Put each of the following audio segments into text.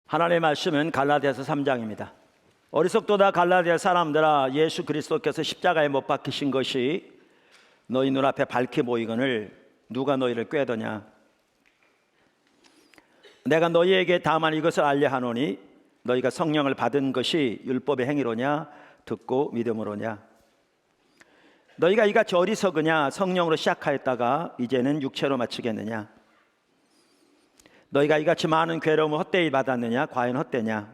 하나님의 말씀은 갈라디아서 3장입니다. 어리석도다 갈라디아 사람들아, 예수 그리스도께서 십자가에 못 박히신 것이 너희 눈앞에 밝히 보이거늘 누가 너희를 꾀더냐. 내가 너희에게 다만 이것을 알려 하노니 너희가 성령을 받은 것이 율법의 행위로냐 듣고 믿음으로냐. 너희가 이같이 어리석으냐. 성령으로 시작하였다가 이제는 육체로 마치겠느냐. 너희가 이같이 많은 괴로움을 헛되이 받았느냐. 과연 헛되냐.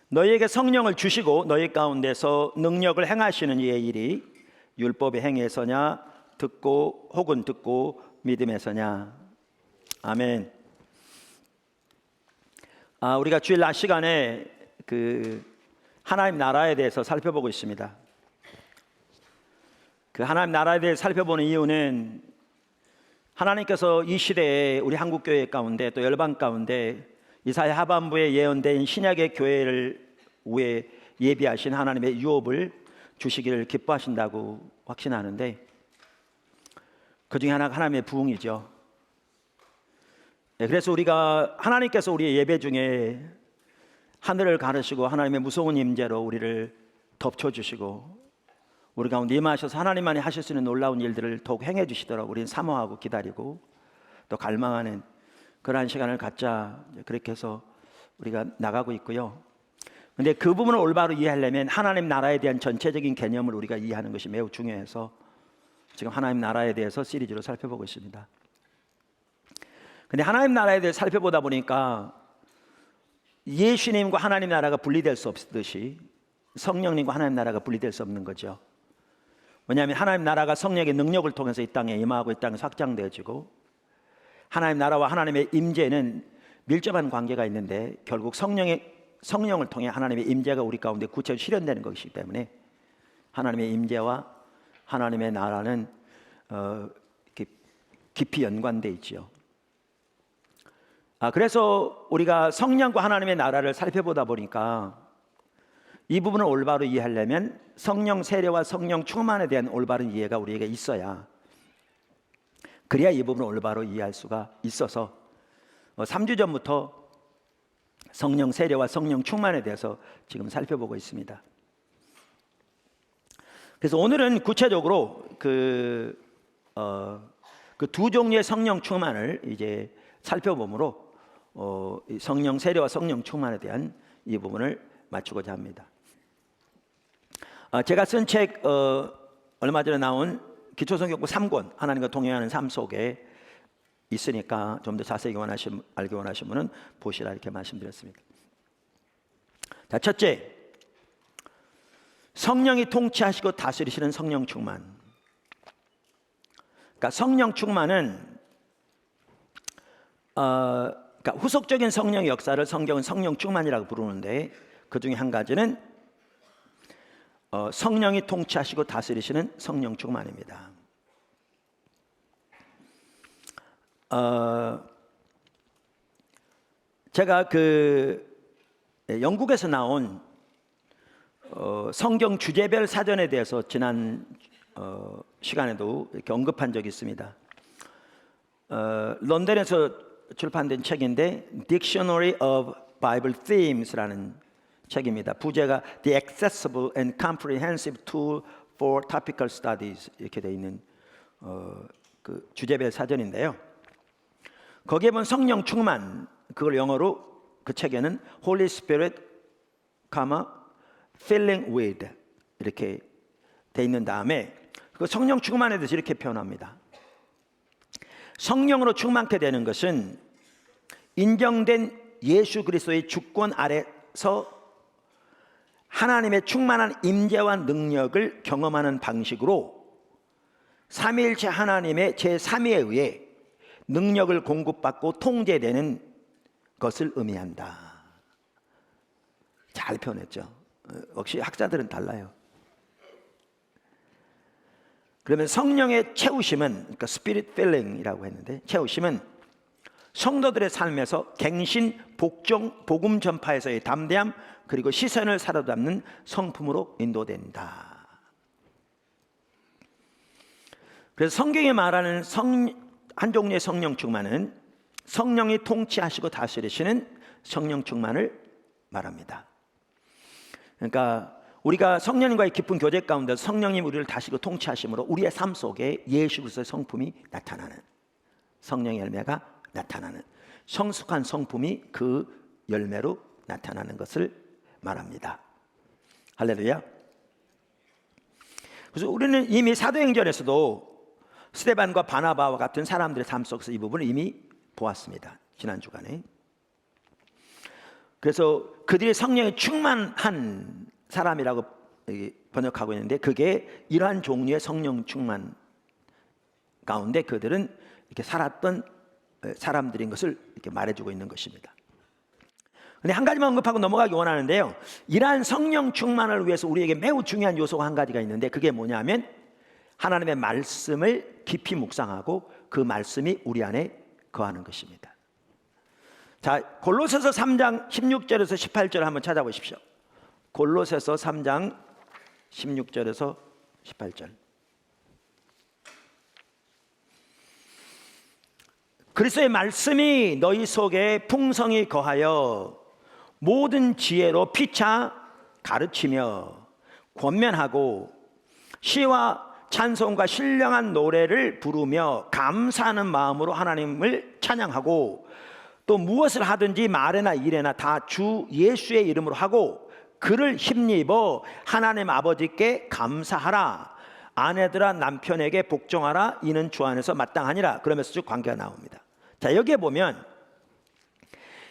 너희에게 성령을 주시고 너희 가운데서 능력을 행하시는 이의 일이 율법의 행위에서냐 듣고 혹은 듣고 믿음에서냐. 아멘. 우리가 주일 낮 시간에 하나님 나라에 대해서 살펴보고 있습니다. 하나님 나라에 대해 살펴보는 이유는 하나님께서 이 시대에 우리 한국교회 가운데 또 열방 가운데 이사야 하반부에 예언된 신약의 교회를 위해 예비하신 하나님의 유업을 주시기를 기뻐하신다고 확신하는데, 그 중에 하나가 하나님의 부흥이죠. 그래서 우리가 하나님께서 우리의 예배 중에 하늘을 가르시고 하나님의 무서운 임재로 우리를 덮쳐주시고 우리 가운데 임하셔서 하나님만이 하실 수 있는 놀라운 일들을 더욱 행해 주시도록 우리는 사모하고 기다리고 또 갈망하는 그러한 시간을 갖자, 그렇게 해서 우리가 나가고 있고요. 근데 그 부분을 올바로 이해하려면 하나님 나라에 대한 전체적인 개념을 우리가 이해하는 것이 매우 중요해서 지금 하나님 나라에 대해서 시리즈로 살펴보고 있습니다. 근데 하나님 나라에 대해서 살펴보다 보니까 예수님과 하나님 나라가 분리될 수 없듯이 성령님과 하나님 나라가 분리될 수 없는 거죠. 왜냐하면 하나님 나라가 성령의 능력을 통해서 이 땅에 임하고 이 땅에서 확장되어지고, 하나님 나라와 하나님의 임재는 밀접한 관계가 있는데 결국 성령을 통해 하나님의 임재가 우리 가운데 구체적으로 실현되는 것이기 때문에 하나님의 임재와 하나님의 나라는 깊이 연관되어 있지요. 그래서 우리가 성령과 하나님의 나라를 살펴보다 보니까 이 부분을 올바로 이해하려면 성령 세례와 성령 충만에 대한 올바른 이해가 우리에게 있어야, 그래야 이 부분을 올바로 이해할 수가 있어서 3주 전부터 성령 세례와 성령 충만에 대해서 지금 살펴보고 있습니다. 그래서 오늘은 구체적으로 그 두 종류의 성령 충만을 이제 살펴보므로 성령 세례와 성령 충만에 대한 이 부분을 맞추고자 합니다. 제가 쓴 책 얼마 전에 나온 기초성경부 3권 하나님과 동행하는 삶 속에 있으니까 좀 더 자세히 알기 원하시는 분은 보시라 이렇게 말씀드렸습니다. 자, 첫째, 성령이 통치하시고 다스리시는 성령 충만. 그러니까 성령 충만은 그러니까 후속적인 성령의 역사를 성경은 성령 충만이라고 부르는데, 그 중에 한 가지는 성령이 통치하시고 다스리시는 성령 충만입니다. 제가 영국에서 나온 성경 주제별 사전에 대해서 지난 시간에도 이렇게 언급한 적이 있습니다. 런던에서 출판된 책인데 Dictionary of Bible Themes라는 책입니다. 부제가 The Accessible and Comprehensive Tool for Topical Studies 이렇게 되어 있는 그 주제별 사전인데요. 거기에 보면 성령 충만, 그걸 영어로 그 책에는 Holy Spirit, filling with 이렇게 돼 있는 다음에 그 성령 충만에 대해서 이렇게 표현합니다. 성령으로 충만케 되는 것은 인정된 예수 그리스도의 주권 아래서 하나님의 충만한 임재와 능력을 경험하는 방식으로 삼위일체 하나님의 제3위에 의해 능력을 공급받고 통제되는 것을 의미한다. 잘 표현했죠. 역시 학자들은 달라요. 그러면 성령의 채우심은, 그러니까 스피릿 필링이라고 했는데, 채우심은 성도들의 삶에서 갱신, 복종, 복음 전파에서의 담대함, 그리고 시선을 사로잡는 성품으로 인도된다. 그래서 성경에 말하는 한 종류의 성령 충만은 성령이 통치하시고 다스리시는 성령 충만을 말합니다. 그러니까 우리가 성령님과의 깊은 교제 가운데 성령님 우리를 다스리고 통치하심으로 우리의 삶 속에 예수 그리스도의 성품이 나타나는, 성령의 열매가 나타나는, 성숙한 성품이 그 열매로 나타나는 것을 말합니다. 할렐루야. 그래서 우리는 이미 사도행전에서도 스데반과 바나바와 같은 사람들의 삶 속에서 이 부분을 이미 보았습니다. 지난 주간에. 그래서 그들이 성령에 충만한 사람이라고 번역하고 있는데, 그게 이러한 종류의 성령 충만 가운데 그들은 이렇게 살았던 사람들인 것을 이렇게 말해주고 있는 것입니다. 근데 한 가지만 언급하고 넘어가기 원하는데요, 이러한 성령 충만을 위해서 우리에게 매우 중요한 요소가 한 가지가 있는데, 그게 뭐냐면 하나님의 말씀을 깊이 묵상하고 그 말씀이 우리 안에 거하는 것입니다. 자, 골로새서 3장 16절에서 18절 한번 찾아보십시오. 골로새서 3장 16절에서 18절. 그리스도의 말씀이 너희 속에 풍성히 거하여 모든 지혜로 피차 가르치며 권면하고 시와 찬송과 신령한 노래를 부르며 감사하는 마음으로 하나님을 찬양하고, 또 무엇을 하든지 말에나 일에나 다 주 예수의 이름으로 하고 그를 힘입어 하나님 아버지께 감사하라. 아내들아 남편에게 복종하라. 이는 주 안에서 마땅하니라. 그러면서 쭉 관계가 나옵니다. 자, 여기에 보면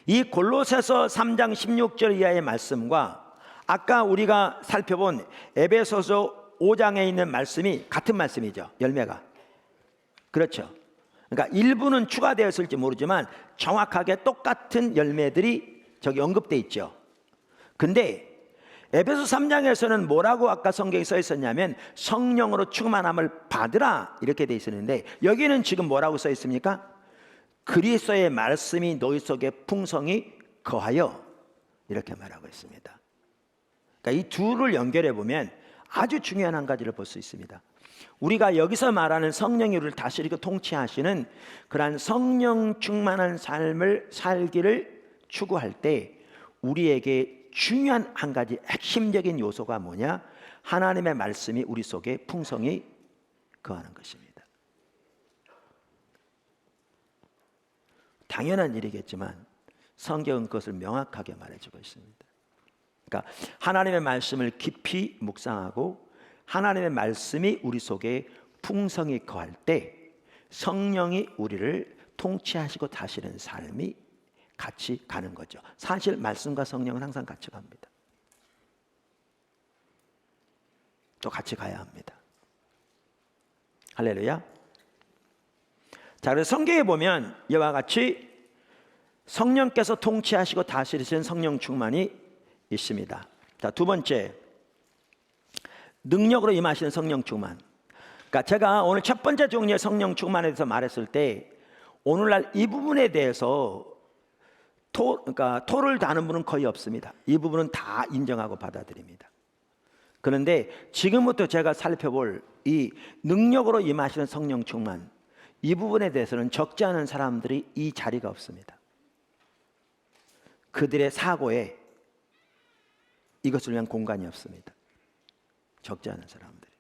이 골로새서 3장 16절 이하의 말씀과 아까 우리가 살펴본 에베소서 5장에 있는 말씀이 같은 말씀이죠. 열매가. 그렇죠. 그러니까 일부는 추가되었을지 모르지만 정확하게 똑같은 열매들이 저기 언급되어 있죠. 근데 에베소 3장에서는 뭐라고 아까 성경에 써 있었냐면 성령으로 충만함을 받으라 이렇게 되어 있었는데, 여기는 지금 뭐라고 써 있습니까? 그리스도의 말씀이 너희 속에 풍성히 거하여, 이렇게 말하고 있습니다. 그러니까 이 둘을 연결해 보면 아주 중요한 한 가지를 볼 수 있습니다. 우리가 여기서 말하는 성령이 우리를 다스리고 통치하시는 그러한 성령 충만한 삶을 살기를 추구할 때 우리에게 중요한 한 가지 핵심적인 요소가 뭐냐? 하나님의 말씀이 우리 속에 풍성히 거하는 것입니다. 당연한 일이겠지만 성경은 그것을 명확하게 말해주고 있습니다. 그러니까 하나님의 말씀을 깊이 묵상하고 하나님의 말씀이 우리 속에 풍성히 거할 때 성령이 우리를 통치하시고 다스리는 삶이 같이 가는 거죠. 사실 말씀과 성령은 항상 같이 갑니다. 또 같이 가야 합니다. 할렐루야. 자, 그래서 성경에 보면 이와 같이 성령께서 통치하시고 다스리시는 성령 충만이 있습니다. 자, 두 번째, 능력으로 임하시는 성령 충만. 그러니까 제가 오늘 첫 번째 종류의 성령 충만에 대해서 말했을 때 오늘날 이 부분에 대해서 토를 다는 분은 거의 없습니다. 이 부분은 다 인정하고 받아들입니다. 그런데 지금부터 제가 살펴볼 이 능력으로 임하시는 성령 충만, 이 부분에 대해서는 적지 않은 사람들이 이 자리가 없습니다. 그들의 사고에 이것을 위한 공간이 없습니다. 적지 않은 사람들이.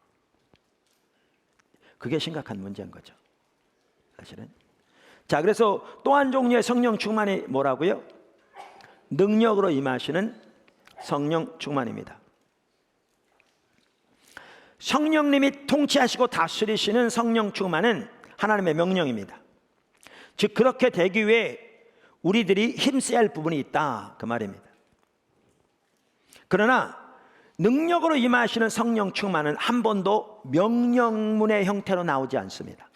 그게 심각한 문제인 거죠, 사실은. 자, 그래서 또 한 종류의 성령 충만이 뭐라고요? 능력으로 임하시는 성령 충만입니다. 성령님이 통치하시고 다스리시는 성령 충만은 하나님의 명령입니다. 즉 그렇게 되기 위해 우리들이 힘써야 할 부분이 있다, 그 말입니다. 그러나 능력으로 임하시는 성령 충만은 한 번도 명령문의 형태로 나오지 않습니다.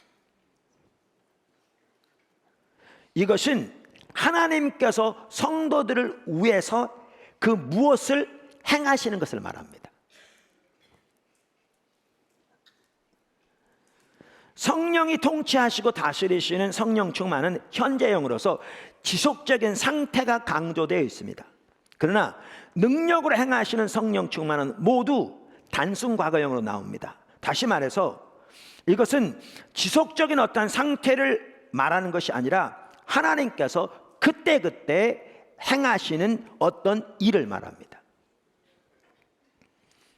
이것은 하나님께서 성도들을 위해서 그 무엇을 행하시는 것을 말합니다. 성령이 통치하시고 다스리시는 성령 충만은 현재형으로서 지속적인 상태가 강조되어 있습니다. 그러나 능력으로 행하시는 성령 충만은 모두 단순 과거형으로 나옵니다. 다시 말해서 이것은 지속적인 어떤 상태를 말하는 것이 아니라 하나님께서 그때그때 행하시는 어떤 일을 말합니다.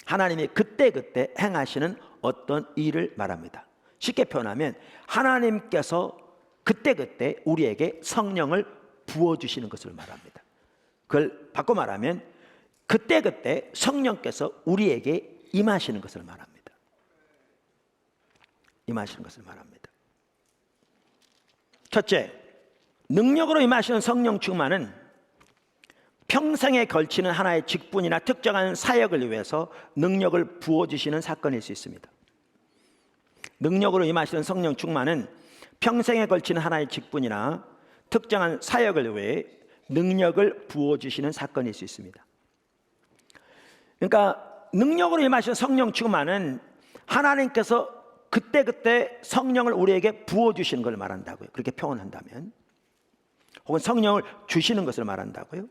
하나님이 그때그때 행하시는 어떤 일을 말합니다. 쉽게 표현하면 하나님께서 그때그때 우리에게 성령을 부어주시는 것을 말합니다. 그걸 바꿔 말하면 그때그때 성령께서 우리에게 임하시는 것을 말합니다. 임하시는 것을 말합니다. 첫째, 능력으로 임하시는 성령 충만은 평생에 걸치는 하나의 직분이나 특정한 사역을 위해서 능력을 부어주시는 사건일 수 있습니다. 능력으로 임하시는 성령 충만은 평생에 걸치는 하나의 직분이나 특정한 사역을 위해 능력을 부어주시는 사건일 수 있습니다. 그러니까 능력으로 임하시는 성령 충만은 하나님께서 그때그때 성령을 우리에게 부어주시는 걸 말한다고요. 그렇게 표현한다면, 혹은 성령을 주시는 것을 말한다고요.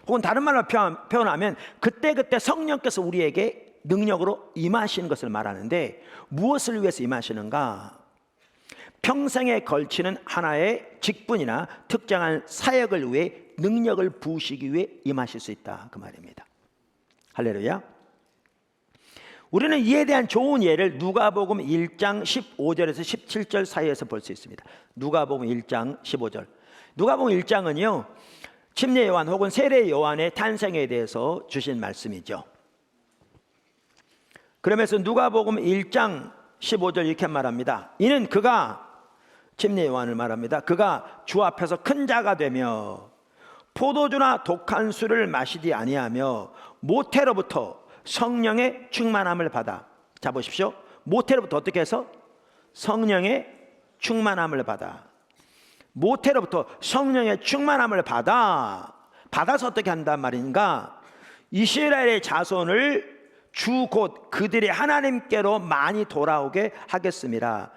혹은 다른 말로 표현하면 그때그때 성령께서 우리에게 능력으로 임하시는 것을 말하는데, 무엇을 위해서 임하시는가? 평생에 걸치는 하나의 직분이나 특정한 사역을 위해 능력을 부으시기 위해 임하실 수 있다, 그 말입니다. 할렐루야. 우리는 이에 대한 좋은 예를 누가복음 1장 15절에서 17절 사이에서 볼 수 있습니다. 누가복음 1장 15절. 누가복음 1장은요 침례 요한 혹은 세례 요한의 탄생에 대해서 주신 말씀이죠. 그러면서 누가복음 1장 15절 이렇게 말합니다. 이는 그가, 침례 요한을 말합니다. 그가 주 앞에서 큰 자가 되며 포도주나 독한 술을 마시지 아니하며 모태로부터 성령의 충만함을 받아. 자 보십시오. 모태로부터 어떻게 해서? 성령의 충만함을 받아. 모태로부터 성령의 충만함을 받아서 어떻게 한단 말인가? 이스라엘의 자손을 주 곧 그들이 하나님께로 많이 돌아오게 하겠습니다.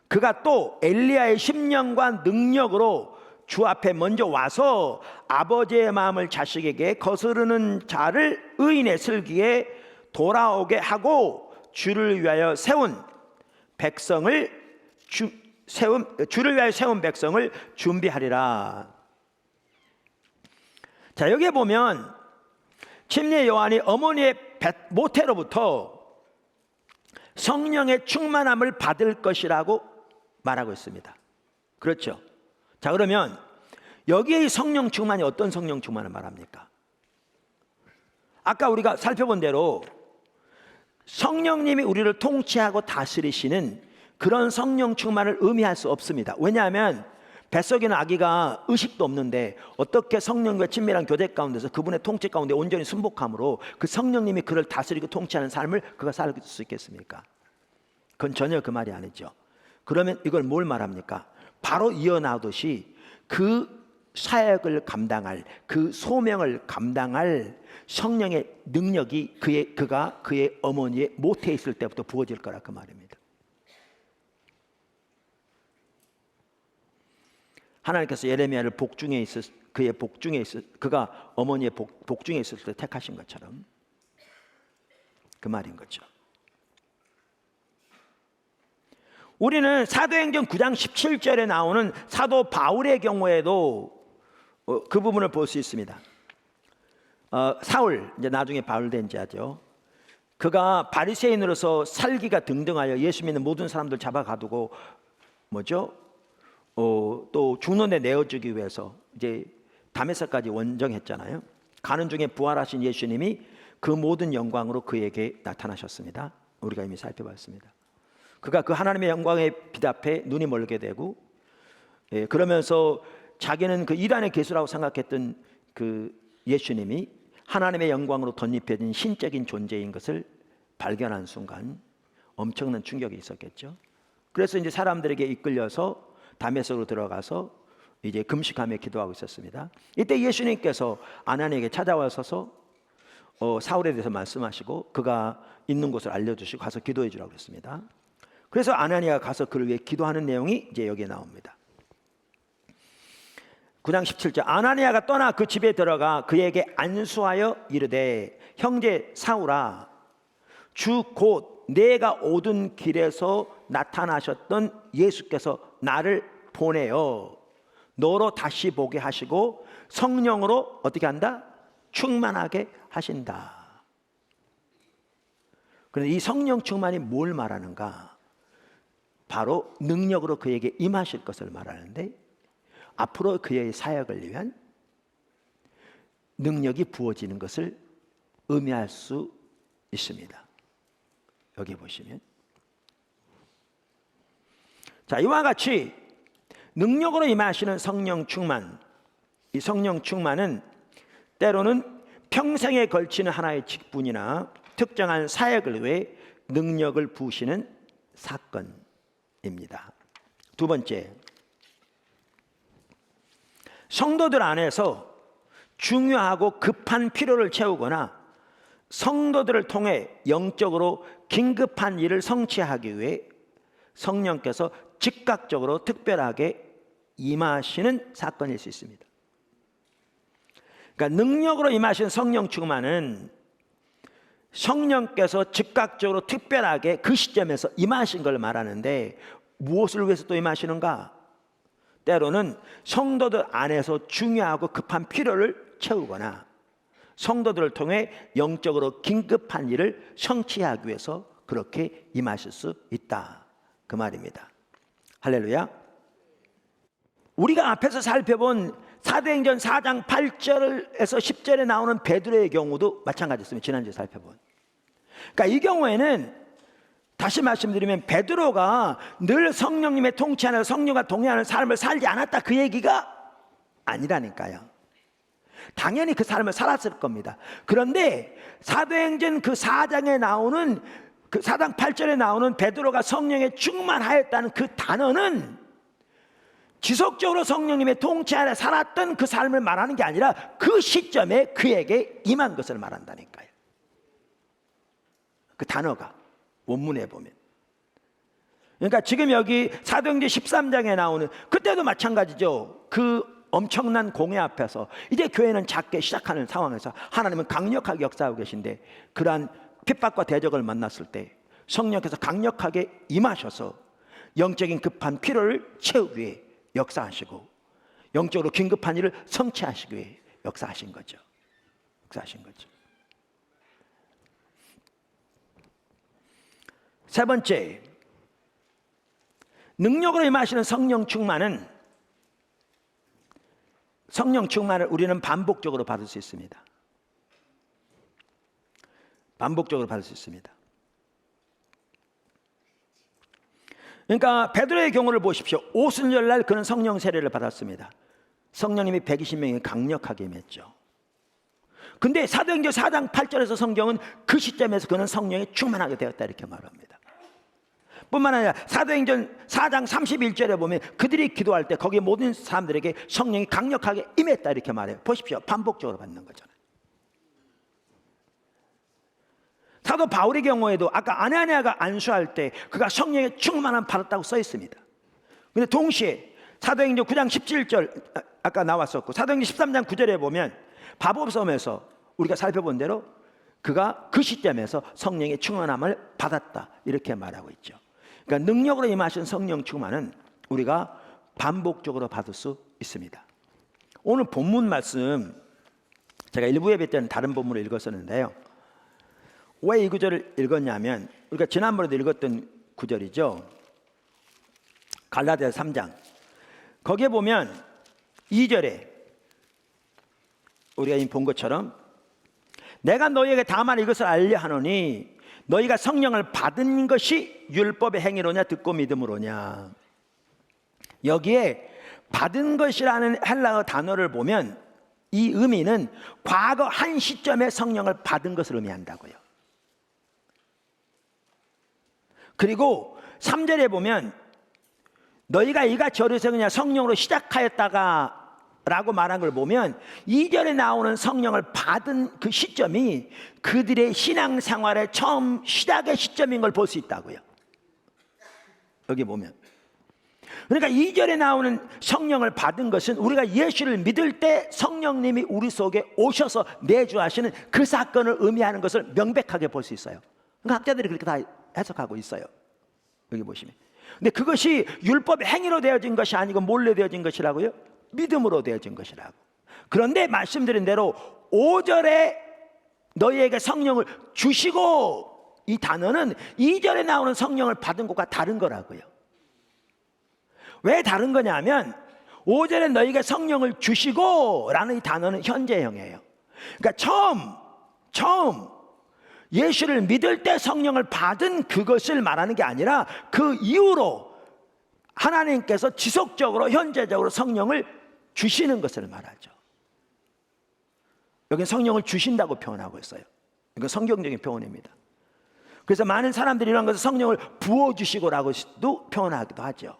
그가 또 엘리야의 심령과 능력으로 주 앞에 먼저 와서 아버지의 마음을 자식에게 거스르는 자를 의인의 슬기에 돌아오게 하고 주를 위하여 세운 백성을 준비하리라. 자, 여기에 보면 침례 요한이 어머니의 모태로부터 성령의 충만함을 받을 것이라고 말하고 있습니다. 그렇죠? 자, 그러면 여기에 이 성령 충만이 어떤 성령 충만을 말합니까? 아까 우리가 살펴본 대로 성령님이 우리를 통치하고 다스리시는 그런 성령 충만을 의미할 수 없습니다. 왜냐하면 뱃속에는 아기가 의식도 없는데 어떻게 성령과 친밀한 교제 가운데서 그분의 통치 가운데 온전히 순복함으로 그 성령님이 그를 다스리고 통치하는 삶을 그가 살 수 있겠습니까? 그건 전혀 그 말이 아니죠. 그러면 이걸 뭘 말합니까? 바로 이어나오듯이 그 사역을 감당할, 그 소명을 감당할 성령의 능력이 그가 그의 어머니의 모태에 있을 때부터 부어질 거라, 그 말입니다. 하나님께서 예레미야를 그가 어머니의 복중에 있을 때 택하신 것처럼 그 말인 거죠. 우리는 사도행전 9장 17절에 나오는 사도 바울의 경우에도 그 부분을 볼 수 있습니다. 사울, 이제 나중에 바울 된 자죠. 그가 바리새인으로서 살기가 등등하여 예수 믿는 모든 사람들 잡아가두고 또 죽는 데 내어주기 위해서 이제 다메섹까지 원정했잖아요. 가는 중에 부활하신 예수님이 그 모든 영광으로 그에게 나타나셨습니다. 우리가 이미 살펴봤습니다. 그가 그 하나님의 영광의 빛 앞에 눈이 멀게 되고, 그러면서 자기는 그 이단의 괴수라고 생각했던 그 예수님이 하나님의 영광으로 덧입혀진 신적인 존재인 것을 발견한 순간 엄청난 충격이 있었겠죠. 그래서 이제 사람들에게 이끌려서 다메섹으로 들어가서 이제 금식하며 기도하고 있었습니다. 이때 예수님께서 아나니에게 찾아와서 사울에 대해서 말씀하시고 그가 있는 곳을 알려주시고 가서 기도해 주라고 그랬습니다. 그래서 아나니아가 가서 그를 위해 기도하는 내용이 이제 여기에 나옵니다. 9장 17절. 아나니아가 떠나 그 집에 들어가 그에게 안수하여 이르되, 형제 사울아, 주 곧 내가 오던 길에서 나타나셨던 예수께서 나를 보내어 너로 다시 보게 하시고 성령으로 어떻게 한다? 충만하게 하신다. 그런데 이 성령 충만이 뭘 말하는가? 바로 능력으로 그에게 임하실 것을 말하는데, 앞으로 그의 사역을 위한 능력이 부어지는 것을 의미할 수 있습니다. 여기 보시면, 자, 이와 같이 능력으로 임하시는 성령 충만, 이 성령 충만은 때로는 평생에 걸치는 하나의 직분이나 특정한 사역을 위해 능력을 부으시는 사건입니다. 두 번째, 성도들 안에서 중요하고 급한 필요를 채우거나 성도들을 통해 영적으로 긴급한 일을 성취하기 위해 성령께서 즉각적으로 특별하게 임하시는 사건일 수 있습니다. 그러니까 능력으로 임하신 성령 충만은 성령께서 즉각적으로 특별하게 그 시점에서 임하신 걸 말하는데, 무엇을 위해서 또 임하시는가? 때로는 성도들 안에서 중요하고 급한 필요를 채우거나 성도들을 통해 영적으로 긴급한 일을 성취하기 위해서 그렇게 임하실 수 있다, 그 말입니다. 할렐루야. 우리가 앞에서 살펴본 사도행전 4장 8절에서 10절에 나오는 베드로의 경우도 마찬가지였습니다. 지난주에 살펴본. 그러니까 이 경우에는 다시 말씀드리면 베드로가 늘 성령님의 통치 안에서 성령과 동행하는 삶을 살지 않았다, 그 얘기가 아니라니까요. 당연히 그 삶을 살았을 겁니다. 그런데 사도행전 그 4장에 나오는 그 4장 8절에 나오는 베드로가 성령에 충만하였다는 그 단어는 지속적으로 성령님의 통치 아래 살았던 그 삶을 말하는 게 아니라 그 시점에 그에게 임한 것을 말한다니까요. 그 단어가 원문에 보면, 그러니까 지금 여기 사도행전 13장에 나오는, 그때도 마찬가지죠. 그 엄청난 공회 앞에서 이제 교회는 작게 시작하는 상황에서 하나님은 강력하게 역사하고 계신데, 그러한 핍박과 대적을 만났을 때 성령께서 강력하게 임하셔서 영적인 급한 필요를 채우기 위해 역사하시고 영적으로 긴급한 일을 성취하시기 위해 역사하신 거죠. 역사하신 거죠. 세 번째, 능력으로 임하시는 성령 충만은, 성령 충만을 우리는 반복적으로 받을 수 있습니다. 반복적으로 받을 수 있습니다. 그러니까 베드로의 경우를 보십시오. 오순절날 그는 성령 세례를 받았습니다. 성령님이 120명이 강력하게 임했죠. 근데 사도행전 4장 8절에서 성경은 그 시점에서 그는 성령에 충만하게 되었다, 이렇게 말합니다. 뿐만 아니라 사도행전 4장 31절에 보면 그들이 기도할 때 거기 모든 사람들에게 성령이 강력하게 임했다, 이렇게 말해요. 보십시오. 반복적으로 받는 거잖아요. 사도 바울의 경우에도 아까 아나니아가 안수할 때 그가 성령의 충만함 받았다고 써 있습니다. 근데 동시에 사도행전 9장 17절 아까 나왔었고, 사도행전 13장 9절에 보면 바보섬에서 우리가 살펴본 대로 그가 그 시점에서 성령의 충만함을 받았다, 이렇게 말하고 있죠. 그러니까 능력으로 임하신 성령 충만은 우리가 반복적으로 받을 수 있습니다. 오늘 본문 말씀, 제가 일부 예배 때는 다른 본문을 읽었었는데요. 왜 이 구절을 읽었냐면, 우리가 지난번에도 읽었던 구절이죠. 갈라디아 3장. 거기에 보면 2절에 우리가 이미 본 것처럼, 내가 너희에게 다만 이것을 알려 하노니 너희가 성령을 받은 것이 율법의 행위로냐 듣고 믿음으로냐. 여기에 받은 것이라는 헬라어 단어를 보면 이 의미는 과거 한 시점에 성령을 받은 것을 의미한다고요. 그리고 3절에 보면 너희가 이같이 어리석으냐 성령으로 시작하였다가 라고 말한 걸 보면 2절에 나오는 성령을 받은 그 시점이 그들의 신앙생활의 처음 시작의 시점인 걸 볼 수 있다고요. 여기 보면, 그러니까 2절에 나오는 성령을 받은 것은 우리가 예수를 믿을 때 성령님이 우리 속에 오셔서 내주하시는 그 사건을 의미하는 것을 명백하게 볼 수 있어요. 그러니까 학자들이 그렇게 다 해석하고 있어요. 여기 보시면. 근데 그것이 율법의 행위로 되어진 것이 아니고 몰래 되어진 것이라고요? 믿음으로 되어진 것이라고. 그런데 말씀드린 대로 5절에 너희에게 성령을 주시고, 이 단어는 2절에 나오는 성령을 받은 것과 다른 거라고요. 왜 다른 거냐면 5절에 너희에게 성령을 주시고 라는 이 단어는 현재형이에요. 그러니까 처음 예수를 믿을 때 성령을 받은 그것을 말하는 게 아니라 그 이후로 하나님께서 지속적으로 현재적으로 성령을 주시는 것을 말하죠. 여기 성령을 주신다고 표현하고 있어요. 이건 성경적인 표현입니다. 그래서 많은 사람들이 이런 것을 성령을 부어주시고라고도 표현하기도 하죠.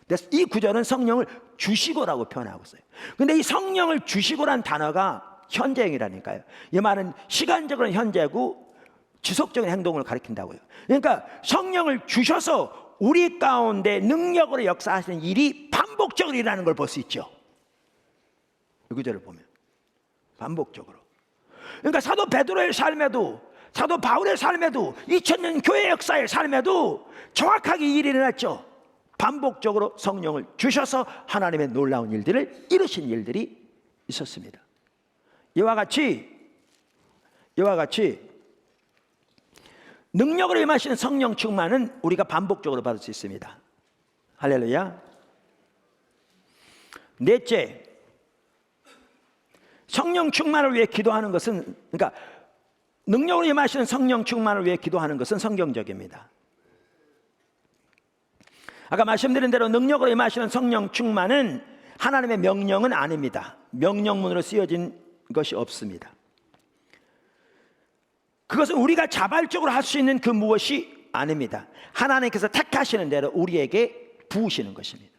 그래서 이 구절은 성령을 주시고라고 표현하고 있어요. 근데 이 성령을 주시고란 단어가 현재형이라니까요. 이 말은 시간적으로는 현재고 지속적인 행동을 가리킨다고요. 그러니까 성령을 주셔서 우리 가운데 능력으로 역사하시는 일이 반복적으로 일어나는 걸 볼 수 있죠. 이 구절을 보면 반복적으로. 그러니까 사도 베드로의 삶에도, 사도 바울의 삶에도, 2000년 교회 역사의 삶에도 정확하게 이 일이 일어났죠. 반복적으로 성령을 주셔서 하나님의 놀라운 일들을 이루신 일들이 있었습니다. 이와 같이 능력으로 임하시는 성령 충만은 우리가 반복적으로 받을 수 있습니다. 할렐루야. 넷째, 성령 충만을 위해 기도하는 것은, 그러니까 능력으로 임하시는 성령 충만을 위해 기도하는 것은 성경적입니다. 아까 말씀드린 대로 능력으로 임하시는 성령 충만은 하나님의 명령은 아닙니다. 명령문으로 쓰여진 것이 없습니다. 그것은 우리가 자발적으로 할 수 있는 그 무엇이 아닙니다. 하나님께서 택하시는 대로 우리에게 부으시는 것입니다.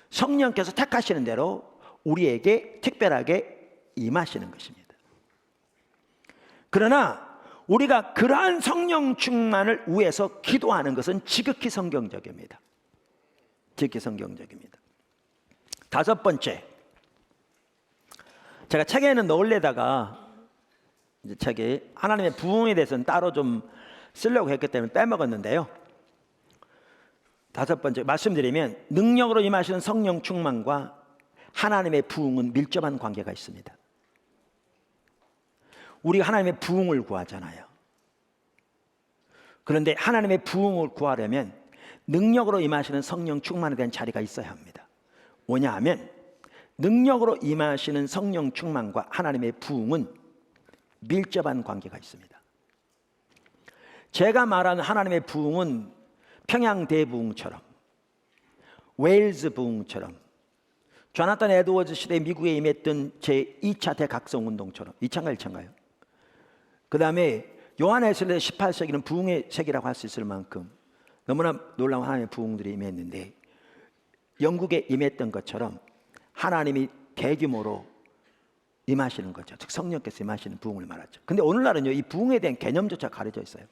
성령께서 택하시는 대로 우리에게 특별하게 임하시는 것입니다. 그러나 우리가 그러한 성령 충만을 위해서 기도하는 것은 지극히 성경적입니다. 지극히 성경적입니다. 다섯 번째, 제가 책에는 넣으려다가 이제 책에 하나님의 부흥에 대해서는 따로 좀 쓰려고 했기 때문에 빼먹었는데요. 다섯 번째 말씀드리면, 능력으로 임하시는 성령 충만과 하나님의 부흥은 밀접한 관계가 있습니다. 우리가 하나님의 부흥을 구하잖아요. 그런데 하나님의 부흥을 구하려면 능력으로 임하시는 성령 충만에 대한 자리가 있어야 합니다. 뭐냐 하면, 능력으로 임하시는 성령 충만과 하나님의 부흥은 밀접한 관계가 있습니다. 제가 말하는 하나님의 부흥은 평양 대부흥처럼, 웨일즈 부흥처럼, 조나단 에드워즈 시대 미국에 임했던 제2차 대각성 운동처럼, 2차인가 1차인가요? 그 다음에 요한에스겔 18세기는 부흥의 세기라고 할 수 있을 만큼 너무나 놀라운 하나님의 부흥들이 임했는데, 영국에 임했던 것처럼 하나님이 대규모로 임하시는 거죠. 즉 성령께서 임하시는 부흥을 말하죠. 근데 오늘날은요, 이 부흥에 대한 개념조차 가려져 있어요.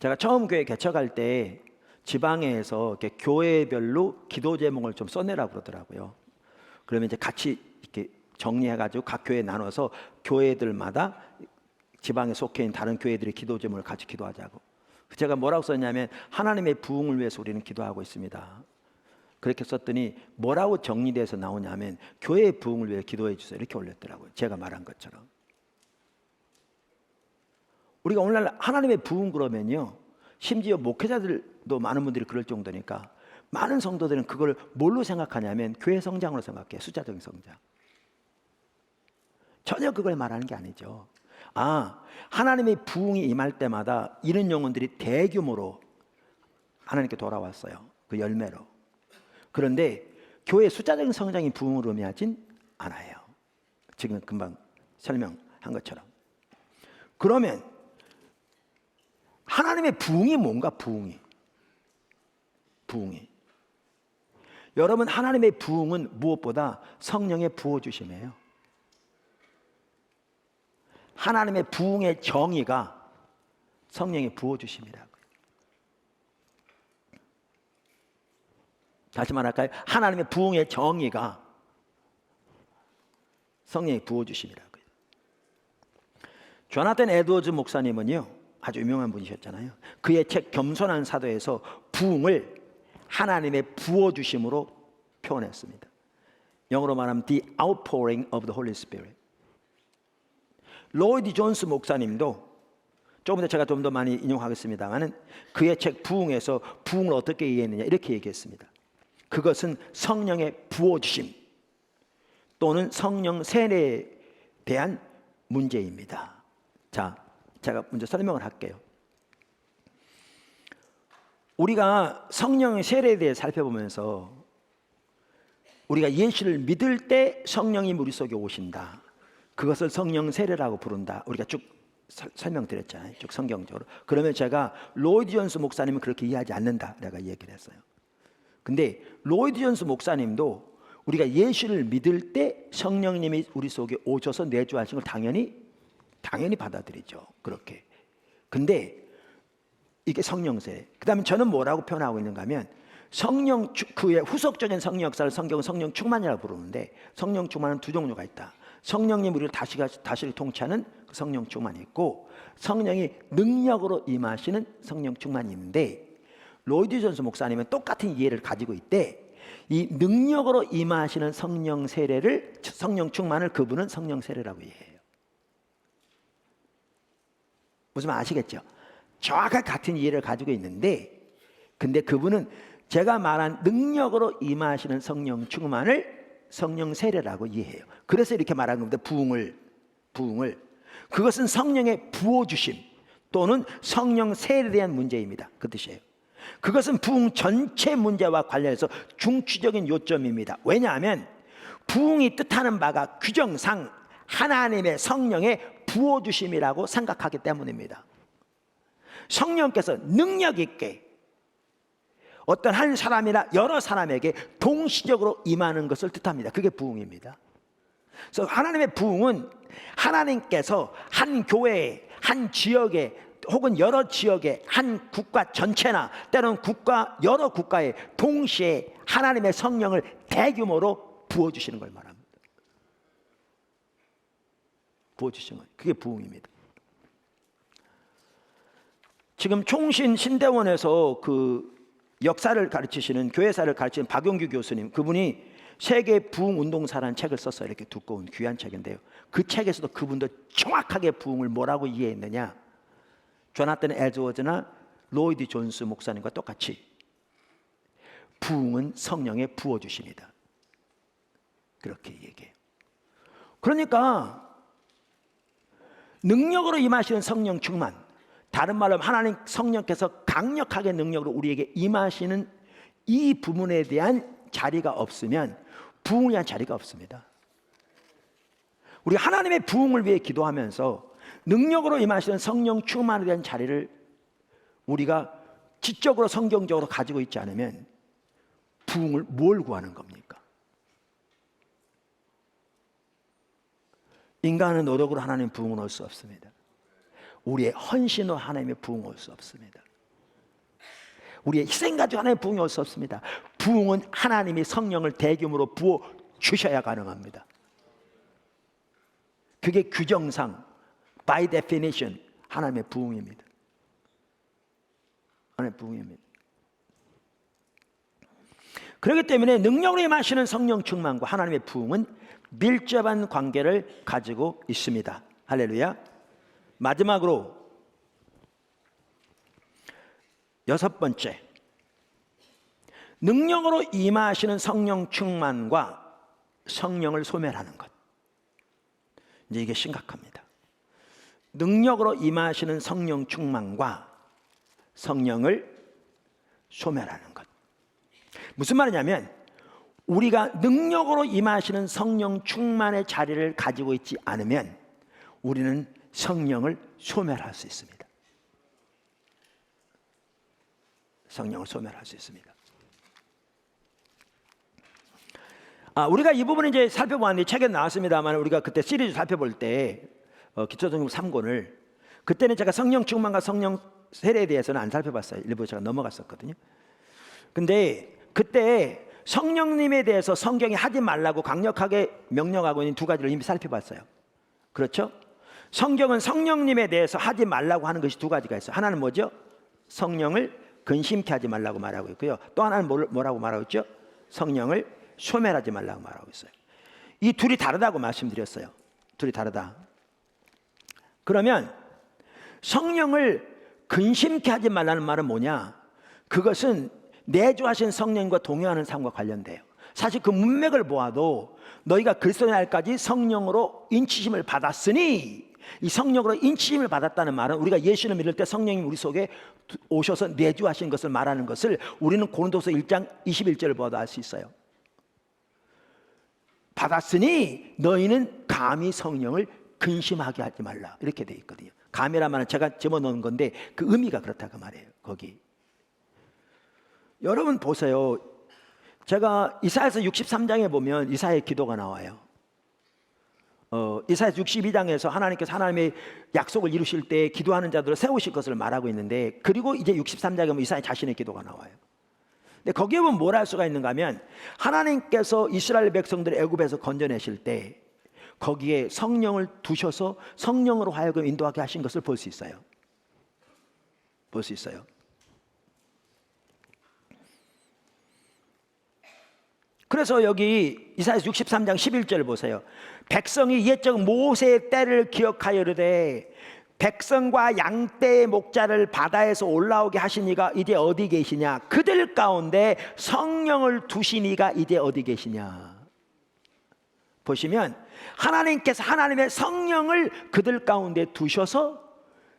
제가 처음 교회 개척할 때 지방에서 이렇게 교회별로 기도 제목을 좀 써내라고 그러더라고요. 그러면 이제 같이 이렇게 정리해가지고 각 교회에 나눠서 교회들마다 지방에 속해 있는 다른 교회들의 기도 제목을 같이 기도하자고. 제가 뭐라고 썼냐면, 하나님의 부흥을 위해서 우리는 기도하고 있습니다. 그렇게 썼더니 뭐라고 정리돼서 나오냐면, 교회의 부흥을 위해 기도해 주세요, 이렇게 올렸더라고요. 제가 말한 것처럼. 우리가 오늘날 하나님의 부흥 그러면요, 심지어 목회자들도 많은 분들이 그럴 정도니까 많은 성도들은 그걸 뭘로 생각하냐면 교회 성장으로 생각해요. 숫자적인 성장. 전혀 그걸 말하는 게 아니죠. 하나님의 부흥이 임할 때마다 이런 영혼들이 대규모로 하나님께 돌아왔어요. 그 열매로. 그런데 교회 숫자적인 성장이 부흥을 의미하진 않아요. 지금 금방 설명한 것처럼. 그러면 하나님의 부흥이 뭔가? 부흥이 여러분, 하나님의 부흥은 무엇보다 성령의 부어주심이에요. 하나님의 부흥의 정의가 성령의 부어주심이라고요. 다시 말할까요? 하나님의 부흥의 정의가 성령의 부어주심이라고요. 조나단 에드워즈 목사님은요, 아주 유명한 분이셨잖아요. 그의 책 겸손한 사도에서 부흥을 하나님의 부어주심으로 표현했습니다. 영어로 말하면 The outpouring of the Holy Spirit. 로이드 존스 목사님도 조금 더 제가 좀 더 많이 인용하겠습니다만은 그의 책 부흥에서 부흥을 어떻게 이해했느냐 이렇게 얘기했습니다. 그것은 성령의 부어주심 또는 성령 세례에 대한 문제입니다. 자, 제가 먼저 설명을 할게요. 우리가 성령의 세례에 대해 살펴보면서 우리가 예수를 믿을 때 성령이 우리 속에 오신다. 그것을 성령 세례라고 부른다. 우리가 쭉 설명드렸잖아요. 쭉 성경적으로. 그러면 제가 로이드 존스 목사님은 그렇게 이해하지 않는다. 내가 얘기를 했어요. 근데 로이드 존스 목사님도 우리가 예수를 믿을 때 성령님이 우리 속에 오셔서 내주하신 걸 당연히 받아들이죠. 그렇게. 근데 이게 성령 세례. 그다음에 저는 뭐라고 표현하고 있는가 하면 성령 그의 후속적인 성령 역사를 성경은 성령 충만이라고 부르는데 성령 충만은 두 종류가 있다. 성령님 우리를 다시를 통치하는 그 성령 충만이 있고 성령이 능력으로 임하시는 성령 충만이 있는데 로이드 존스 목사님은 똑같은 이해를 가지고 있대. 이 능력으로 임하시는 성령 세례를 성령 충만을 그분은 성령 세례라고 이해해요. 무슨 말 아시겠죠? 정확하게 같은 이해를 가지고 있는데 근데 그분은 제가 말한 능력으로 임하시는 성령 충만을 성령 세례라고 이해해요. 그래서 이렇게 말하는 겁니다. 부흥을 그것은 성령의 부어주심 또는 성령 세례에 대한 문제입니다. 그 뜻이에요. 그것은 부흥 전체 문제와 관련해서 중추적인 요점입니다. 왜냐하면 부흥이 뜻하는 바가 규정상 하나님의 성령의 부어주심이라고 생각하기 때문입니다. 성령께서 능력 있게 어떤 한 사람이나 여러 사람에게 동시적으로 임하는 것을 뜻합니다. 그게 부흥입니다. 그래서 하나님의 부흥은 하나님께서 한 교회에, 한 지역에 혹은 여러 지역에 한 국가 전체나 때로는 여러 국가에 동시에 하나님의 성령을 대규모로 부어주시는 걸 말합니다. 부어주시는 거예요. 그게 부흥입니다. 지금 총신 신대원에서 그 역사를 가르치시는 교회사를 가르치는 박용규 교수님 그분이 세계 부흥 운동사라는 책을 썼어요. 이렇게 두꺼운 귀한 책인데요. 그 책에서도 그분도 정확하게 부흥을 뭐라고 이해했느냐 조나단 에드워즈나 로이드 존스 목사님과 똑같이 부흥은 성령의 부어주심이다. 그렇게 얘기해요. 그러니까 능력으로 임하시는 성령 충만 다른 말로 하나님 성령께서 강력하게 능력으로 우리에게 임하시는 이 부분에 대한 자리가 없으면 부흥을 위한 자리가 없습니다. 우리 하나님의 부흥을 위해 기도하면서 능력으로 임하시는 성령 충만에 대한 자리를 우리가 지적으로 성경적으로 가지고 있지 않으면 부흥을 뭘 구하는 겁니까? 인간의 노력으로 하나님 부흥을 얻을 수 없습니다. 우리의 헌신으로 하나님의 부흥을 얻을 수 없습니다. 우리의 희생 가지고 하나님의 부흥을 얻을 수 없습니다. 부흥은 하나님이 성령을 대규모로 부어 주셔야 가능합니다. 그게 규정상 by definition 하나님의 부흥입니다. 하나님의 부흥입니다. 그렇기 때문에 능력으로 임하시는 성령 충만과 하나님의 부흥은 밀접한 관계를 가지고 있습니다. 할렐루야. 마지막으로 여섯 번째, 능력으로 임하시는 성령 충만과 성령을 소멸하는 것. 이제 이게 심각합니다. 능력으로 임하시는 성령 충만과 성령을 소멸하는 것. 무슨 말이냐면 우리가 능력으로 임하시는 성령 충만의 자리를 가지고 있지 않으면 우리는 성령을 소멸할 수 있습니다. 성령을 소멸할 수 있습니다. 우리가 이 부분을 이제 살펴보았는데 책에 나왔습니다만 우리가 그때 시리즈 살펴볼 때 기초성경 3권을 그때는 제가 성령 충만과 성령 세례에 대해서는 안 살펴봤어요. 일부 제가 넘어갔었거든요. 근데 그때 성령님에 대해서 성경이 하지 말라고 강력하게 명령하고 있는 두 가지를 이미 살펴봤어요. 그렇죠? 성경은 성령님에 대해서 하지 말라고 하는 것이 두 가지가 있어요. 하나는 뭐죠? 성령을 근심케 하지 말라고 말하고 있고요. 또 하나는 뭐라고 말하고 있죠? 성령을 소멸하지 말라고 말하고 있어요. 이 둘이 다르다고 말씀드렸어요. 둘이 다르다. 그러면 성령을 근심케 하지 말라는 말은 뭐냐? 그것은 내주하신 성령과 동요하는 삶과 관련돼요. 사실 그 문맥을 보아도 너희가 그리스도의 날까지 성령으로 인치심을 받았으니, 이 성령으로 인치심을 받았다는 말은 우리가 예수를 믿을 때 성령이 우리 속에 오셔서 내주하신 것을 말하는 것을 우리는 고린도서 1장 21절을 보아도 알 수 있어요. 받았으니 너희는 감히 성령을 근심하게 하지 말라, 이렇게 돼 있거든요. 감이란 말은 제가 집어넣은 건데 그 의미가 그렇다고 말해요. 거기 여러분 보세요. 제가 이사야서 63장에 보면 이사야의 기도가 나와요. 이사야 62장에서 하나님께서 하나님의 약속을 이루실 때 기도하는 자들을 세우실 것을 말하고 있는데, 그리고 이제 63장에 보면 이사야 자신의 기도가 나와요. 근데 거기에 보면 뭘 할 수가 있는가 하면, 하나님께서 이스라엘 백성들을 애굽에서 건져내실 때 거기에 성령을 두셔서 성령으로 하여금 인도하게 하신 것을 볼 수 있어요. 볼 수 있어요. 그래서 여기 이사야 63장 11절 보세요. 백성이 옛적 모세의 때를 기억하여 이르되 백성과 양떼의 목자를 바다에서 올라오게 하시니가 이제 어디 계시냐? 그들 가운데 성령을 두시니가 이제 어디 계시냐? 보시면 하나님께서 하나님의 성령을 그들 가운데 두셔서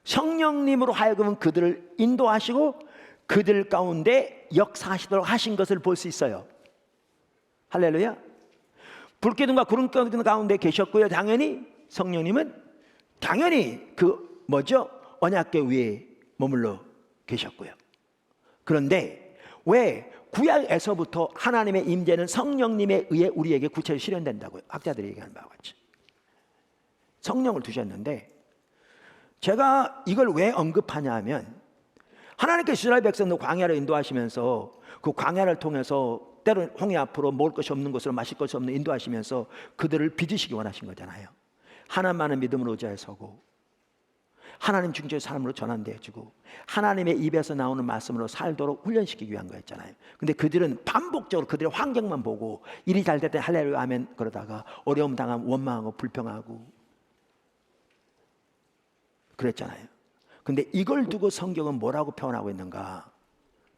성령님으로 하여금 그들을 인도하시고 그들 가운데 역사하시도록 하신 것을 볼 수 있어요. 할렐루야. 불기둥과 구름기둥 가운데 계셨고요. 당연히 성령님은 당연히 그 뭐죠? 언약궤 위에 머물러 계셨고요. 그런데 왜 구약에서부터 하나님의 임재는 성령님에 의해 우리에게 구체적으로 실현된다고요? 학자들이 얘기하는 바와 같이 성령을 두셨는데, 제가 이걸 왜 언급하냐 하면, 하나님께서 이스라엘 백성들 광야를 인도하시면서 그 광야를 통해서 때로는 홍해 앞으로 먹을 것이 없는 곳으로 마실 것이 없는 인도하시면서 그들을 빚으시기 원하신 거잖아요. 하나님만은 믿음으로 의지하여 서고 하나님 중재의 삶으로 전환되어 주고 하나님의 입에서 나오는 말씀으로 살도록 훈련시키기 위한 거였잖아요. 근데 그들은 반복적으로 그들의 환경만 보고 일이 잘 될 때 할렐루야 아멘 그러다가 어려움 당하면 원망하고 불평하고 그랬잖아요. 근데 이걸 두고 성경은 뭐라고 표현하고 있는가?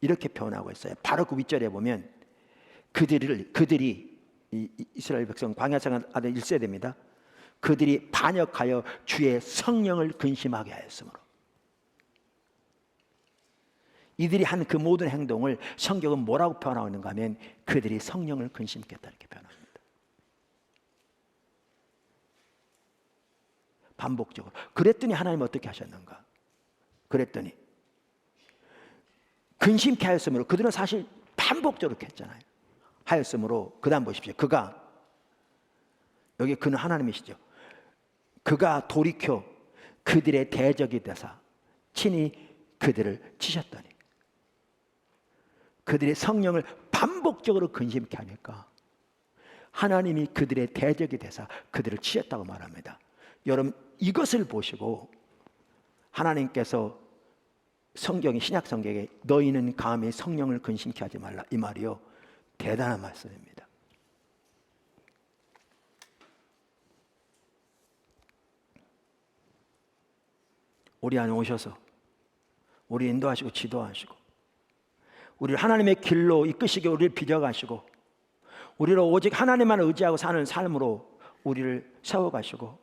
이렇게 표현하고 있어요. 바로 그 윗절에 보면 그들이 이스라엘 백성 광야 생활하던 1세대입니다. 그들이 반역하여 주의 성령을 근심하게 하였으므로, 이들이 한 그 모든 행동을 성경은 뭐라고 표현하고 있는가 하면 그들이 성령을 근심했다 이렇게 표현합니다. 반복적으로. 그랬더니 하나님은 어떻게 하셨는가? 그랬더니 근심케 하였으므로, 그들은 사실 반복적으로 했잖아요. 하였으므로 그 다음 보십시오. 그가, 여기 그는 하나님이시죠. 그가 돌이켜 그들의 대적이 되사 친히 그들을 치셨더니, 그들의 성령을 반복적으로 근심케 하니까 하나님이 그들의 대적이 되사 그들을 치셨다고 말합니다. 여러분 이것을 보시고 하나님께서 성경이 신약 성경에 너희는 감히 성령을 근심케 하지 말라 이 말이요, 대단한 말씀입니다. 우리 안에 오셔서 우리 인도하시고 지도하시고 우리를 하나님의 길로 이끄시게 우리를 빚어가시고 우리를 오직 하나님만 의지하고 사는 삶으로 우리를 세워가시고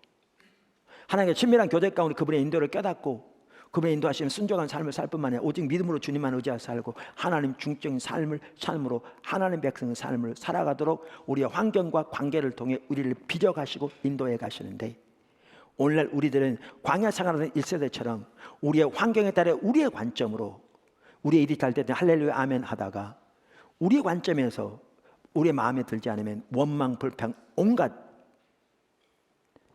하나님의 친밀한 교제 가운데 그분의 인도를 깨닫고 그분의 인도하시는 순종한 삶을 살 뿐만 아니라 오직 믿음으로 주님만 의지하여 살고 하나님 중적인 삶으로 하나님 백성의 삶을 살아가도록 우리의 환경과 관계를 통해 우리를 빚어가시고 인도해 가시는데, 오늘날 우리들은 광야 생활하는 1세대처럼 우리의 환경에 따라 우리의 관점으로 우리의 일이 잘 되든 할렐루야 아멘 하다가 우리의 관점에서 우리의 마음에 들지 않으면 원망 불평 온갖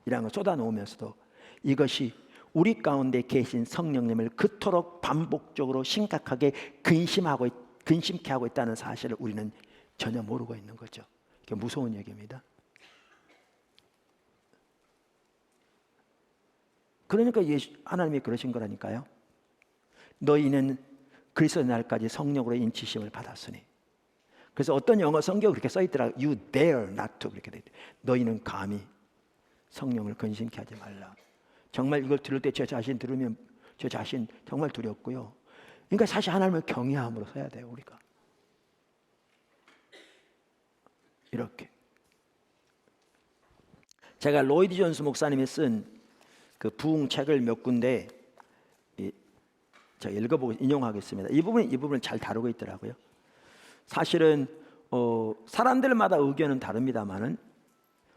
이런 걸 쏟아놓으면서도 이것이 우리 가운데 계신 성령님을 그토록 반복적으로 심각하게 근심케 하고 있다는 사실을 우리는 전혀 모르고 있는 거죠. 이게 무서운 얘기입니다. 그러니까 하나님이 그러신 거라니까요. 너희는 그리스도의 날까지 성령으로 인치심을 받았으니, 그래서 어떤 영어 성경에 그렇게 써 있더라. You dare not to, 그렇게 돼 있대. 너희는 감히 성령을 근심케 하지 말라. 정말 이걸 들을 때 제 자신 들으면 제 자신 정말 두렵고요. 그러니까 사실 하나님을 경외함으로 서야 돼요, 우리가. 이렇게. 제가 로이드 존스 목사님이 쓴 그 부흥 책을 몇 군데 제가 읽어보고 인용하겠습니다. 이 부분을 잘 다루고 있더라고요. 사실은 사람들마다 의견은 다릅니다만은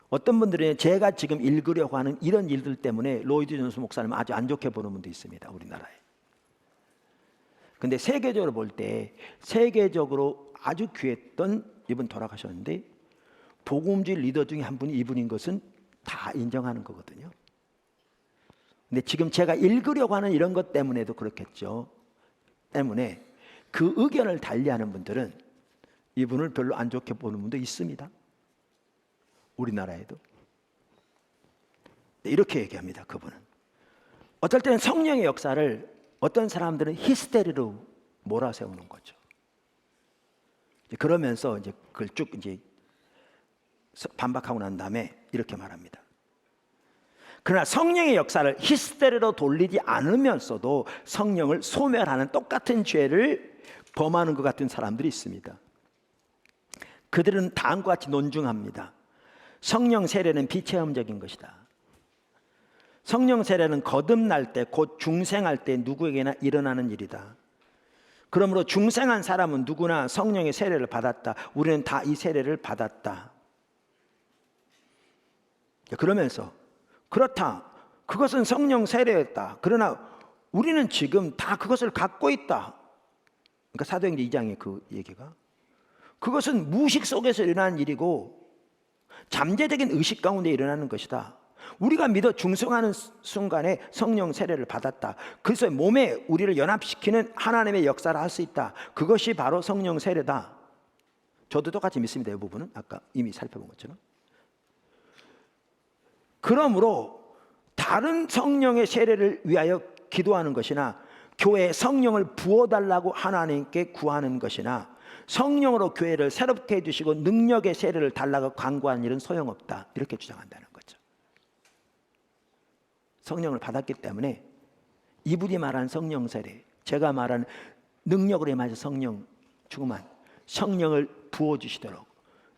어떤 분들은 제가 지금 읽으려고 하는 이런 일들 때문에 로이드 존스 목사님 아주 안 좋게 보는 분도 있습니다, 우리나라에. 근데 세계적으로 볼 때 세계적으로 아주 귀했던 이분 돌아가셨는데 복음주의 리더 중에 한 분이 이분인 것은 다 인정하는 거거든요. 근데 지금 제가 읽으려고 하는 이런 것 때문에도 그렇겠죠. 때문에 그 의견을 달리하는 분들은 이분을 별로 안 좋게 보는 분도 있습니다, 우리나라에도. 이렇게 얘기합니다, 그분은. 어떨 때는 성령의 역사를 어떤 사람들은 히스테리로 몰아세우는 거죠. 그러면서 이제 그걸 쭉 이제 반박하고 난 다음에 이렇게 말합니다. 그러나 성령의 역사를 히스테리로 돌리지 않으면서도 성령을 소멸하는 똑같은 죄를 범하는 것 같은 사람들이 있습니다. 그들은 다음과 같이 논중합니다. 성령 세례는 비체험적인 것이다. 성령 세례는 거듭날 때, 곧 중생할 때 누구에게나 일어나는 일이다. 그러므로 중생한 사람은 누구나 성령의 세례를 받았다. 우리는 다 이 세례를 받았다. 그러면서 그렇다, 그것은 성령 세례였다. 그러나 우리는 지금 다 그것을 갖고 있다. 그러니까 사도행전 2장의 그 얘기가, 그것은 무의식 속에서 일어나는 일이고 잠재적인 의식 가운데 일어나는 것이다. 우리가 믿어 중생하는 순간에 성령 세례를 받았다. 그래서 몸에 우리를 연합시키는 하나님의 역사를 할 수 있다. 그것이 바로 성령 세례다. 저도 똑같이 믿습니다, 이 부분은. 아까 이미 살펴본 것처럼. 그러므로 다른 성령의 세례를 위하여 기도하는 것이나 교회에 성령을 부어달라고 하나님께 구하는 것이나 성령으로 교회를 새롭게 해주시고 능력의 세례를 달라고 간구하는 일은 소용없다, 이렇게 주장한다는 거죠. 성령을 받았기 때문에 이분이 말하는 성령 세례, 제가 말하는 능력으로 임하셔 성령 충만, 성령을 부어주시도록,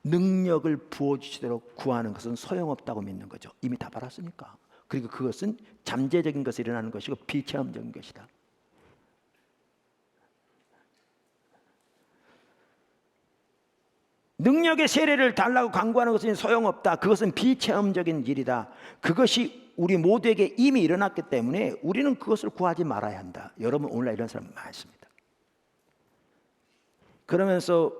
능력을 부어주시도록 구하는 것은 소용없다고 믿는 거죠. 이미 다 받았으니까. 그리고 그것은 잠재적인 것이 일어나는 것이고 비체험적인 것이다. 능력의 세례를 달라고 간구하는 것은 소용없다. 그것은 비체험적인 일이다. 그것이 우리 모두에게 이미 일어났기 때문에 우리는 그것을 구하지 말아야 한다. 여러분, 오늘날 이런 사람 많습니다. 그러면서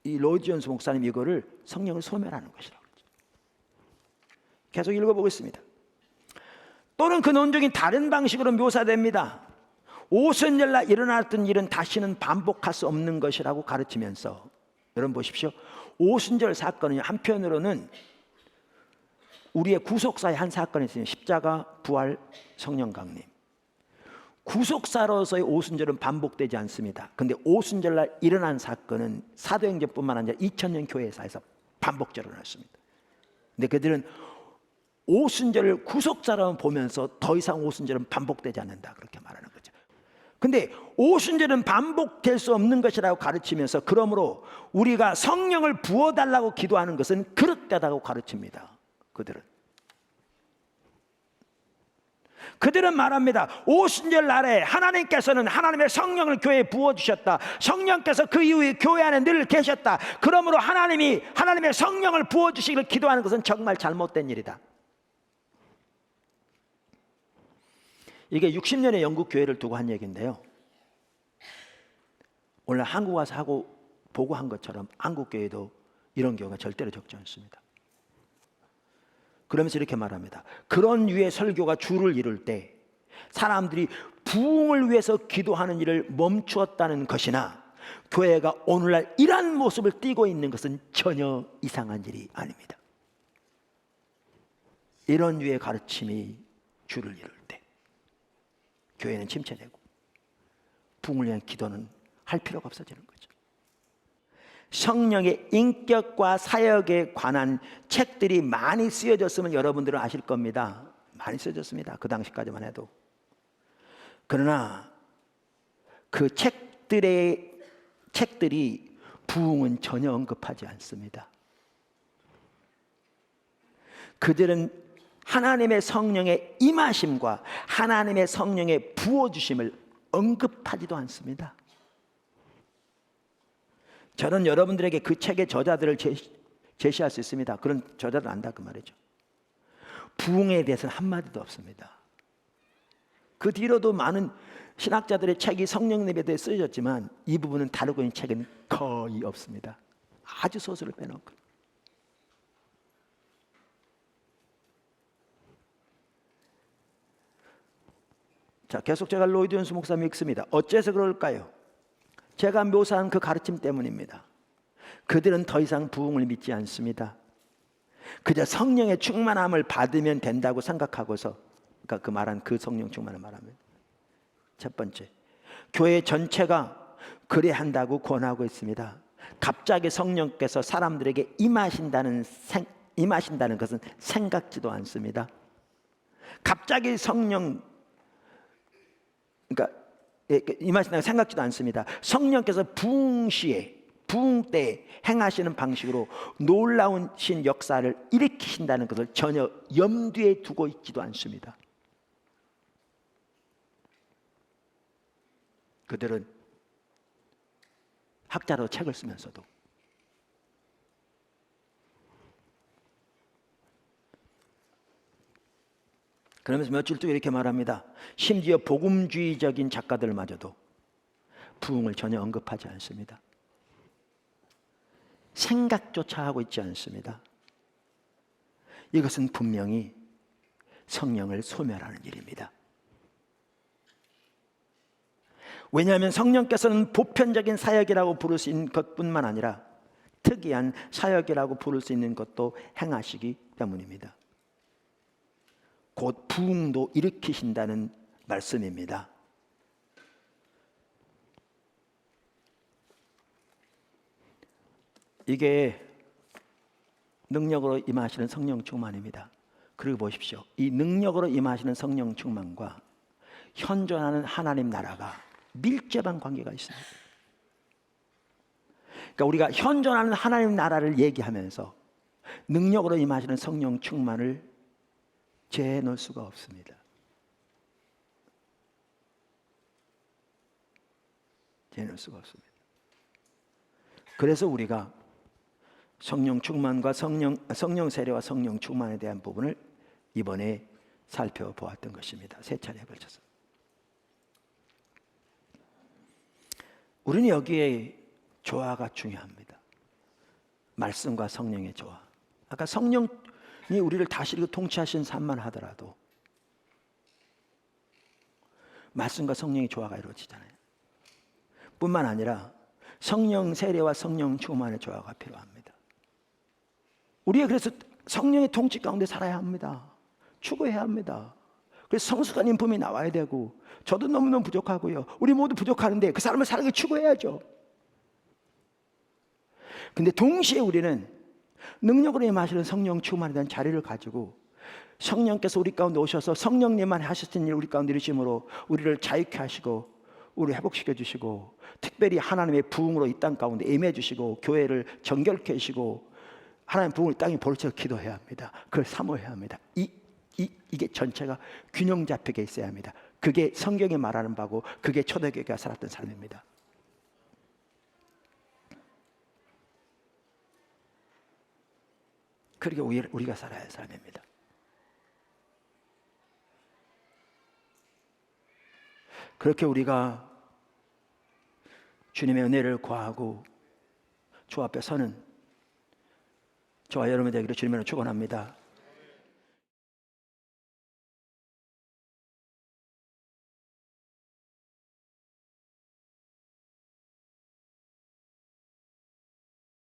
이 로이드 존스 목사님 이거를 성령을 소멸하는 것이라고 그러죠. 계속 읽어보겠습니다. 또는 그 논증이 다른 방식으로 묘사됩니다. 오순절날 일어났던 일은 다시는 반복할 수 없는 것이라고 가르치면서, 여러분 보십시오. 오순절 사건은 한편으로는 우리의 구속사의 한 사건이 있어요. 십자가, 부활, 성령 강림. 구속사로서의 오순절은 반복되지 않습니다. 그런데 오순절날 일어난 사건은 사도행전뿐만 아니라 2000년 교회사에서 반복적으로 일어났습니다. 근데 그들은 오순절을 구속사로 보면서 더 이상 오순절은 반복되지 않는다, 그렇게 말하는 거죠. 근데 오순절은 반복될 수 없는 것이라고 가르치면서, 그러므로 우리가 성령을 부어달라고 기도하는 것은 그릇되다고 가르칩니다. 그들은 말합니다. 오순절 날에 하나님께서는 하나님의 성령을 교회에 부어주셨다. 성령께서 그 이후에 교회 안에 늘 계셨다. 그러므로 하나님이 하나님의 성령을 부어주시기를 기도하는 것은 정말 잘못된 일이다. 이게 60년의 영국 교회를 두고 한 얘기인데요, 오늘 한국 와서 하고 보고 한 것처럼 한국 교회도 이런 경우가 절대로 적지 않습니다. 그러면서 이렇게 말합니다. 그런 류의 설교가 주를 이룰 때 사람들이 부흥을 위해서 기도하는 일을 멈추었다는 것이나 교회가 오늘날 이러한 모습을 띠고 있는 것은 전혀 이상한 일이 아닙니다. 이런 류의 가르침이 주를 이룰 때 교회는 침체되고 부흥을 위한 기도는 할 필요가 없어지는 거죠. 성령의 인격과 사역에 관한 책들이 많이 쓰여졌으면 여러분들은 아실 겁니다. 많이 쓰여졌습니다. 그 당시까지만 해도. 그러나 그 책들이 부흥은 전혀 언급하지 않습니다. 그들은 하나님의 성령의 임하심과 하나님의 성령의 부어주심을 언급하지도 않습니다. 저는 여러분들에게 그 책의 저자들을 제시할 수 있습니다. 그런 저자들 안다 그 말이죠. 부흥에 대해서는 한마디도 없습니다. 그 뒤로도 많은 신학자들의 책이 성령님에 대해 쓰여졌지만 이 부분은 다루고 있는 책은 거의 없습니다. 아주 소수를 빼놓고. 자, 계속 제가 로이드 존스 목사 믿습니다. 어째서 그럴까요? 제가 묘사한 그 가르침 때문입니다. 그들은 더 이상 부흥을 믿지 않습니다. 그저 성령의 충만함을 받으면 된다고 생각하고서, 그러니까 그 말한 그 성령 충만을 말하면, 첫 번째, 교회 전체가 그래 한다고 권하고 있습니다. 갑자기 성령께서 사람들에게 임하신다는 것은 생각지도 않습니다. 갑자기 성령, 그러니까 임하신다는 생각지도 않습니다. 성령께서 부흥 때 행하시는 방식으로 놀라운 신 역사를 일으키신다는 것을 전혀 염두에 두고 있지도 않습니다. 그들은 학자로 책을 쓰면서도 그러면서 며칠 뒤에 이렇게 말합니다. 심지어 복음주의적인 작가들마저도 부흥을 전혀 언급하지 않습니다. 생각조차 하고 있지 않습니다. 이것은 분명히 성령을 소멸하는 일입니다. 왜냐하면 성령께서는 보편적인 사역이라고 부를 수 있는 것뿐만 아니라 특이한 사역이라고 부를 수 있는 것도 행하시기 때문입니다. 곧 부흥도 일으키신다는 말씀입니다. 이게 능력으로 임하시는 성령 충만입니다. 그리고 보십시오. 이 능력으로 임하시는 성령 충만과 현존하는 하나님 나라가 밀접한 관계가 있습니다. 그러니까 우리가 현존하는 하나님 나라를 얘기하면서 능력으로 임하시는 성령 충만을 제해놓을 수가 없습니다. 제해놓을 수가 없습니다. 그래서 우리가 성령 충만과 성령 세례와 성령 충만에 대한 부분을 이번에 살펴보았던 것입니다. 세 차례에 걸쳐서. 우리는 여기에 조화가 중요합니다. 말씀과 성령의 조화. 아까 성령이 우리를 다스리고 통치하신 삶만 하더라도 말씀과 성령의 조화가 이루어지잖아요. 뿐만 아니라 성령 세례와 성령 충만의 조화가 필요합니다. 우리가 그래서 성령의 통치 가운데 살아야 합니다. 추구해야 합니다. 그래서 성숙한 인품이 나와야 되고, 저도 너무너무 부족하고요. 우리 모두 부족하는데 그 사람을 사랑에 추구해야죠. 근데 동시에 우리는 능력으로 임하시는 성령 충만에 대한 자리를 가지고 성령께서 우리 가운데 오셔서 성령님만 하셨던 일 우리 가운데 이루심으로 우리를 자유케 하시고 우리를 회복시켜 주시고, 특별히 하나님의 부흥으로 이 땅 가운데 임해 주시고 교회를 정결케 하시고 하나님의 부흥을 땅에 벌쳐 기도해야 합니다. 그걸 사모해야 합니다. 이게 전체가 균형 잡히게 있어야 합니다. 그게 성경이 말하는 바고 그게 초대교회가 살았던 삶입니다. 그렇게 우리가 살아야 할 삶입니다. 그렇게 우리가 주님의 은혜를 구하고 주 앞에 서는 저와 여러분 되기를 주님으로 축원합니다.